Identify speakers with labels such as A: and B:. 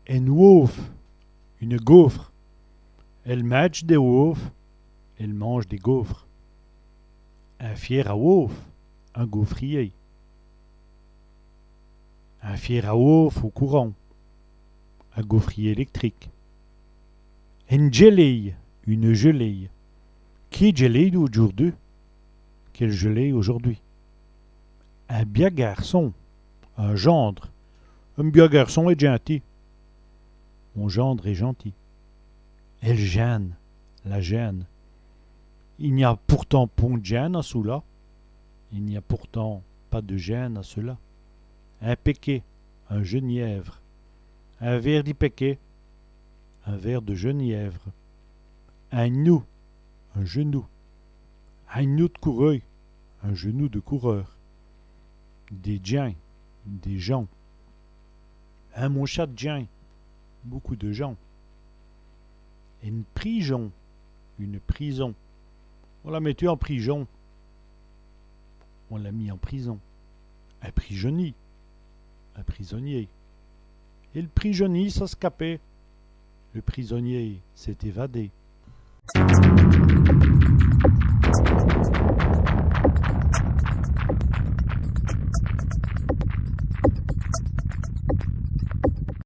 A: Une wolf, une gaufre. Elle mange des wolves, elle mange des gaufres. Un fier à wolf, un gaufrier. Un fier à wolf au courant, un gaufrier électrique. Une gelée, une gelée. Qui est gelée aujourd'hui? Quelle gelée aujourd'hui? Un bien garçon, un gendre. Un bien garçon est gentil. Mon gendre est gentil. Elle gêne, la gêne. Il n'y a pourtant point de gêne à cela. Il n'y a pourtant pas de gêne à cela. Un péquet, un genièvre. Un verre d'ipéquet, un verre de genièvre. Un nous, un genou. Un nous de coureuil, un genou de coureur. Des gens, des gens. Un mon chat de gens, beaucoup de gens. Une prison, une prison. On l'a mis en prison. On l'a mis en prison. Un prisonnier, un prisonnier. Et le prisonnier s'escapait. Le prisonnier s'est évadé.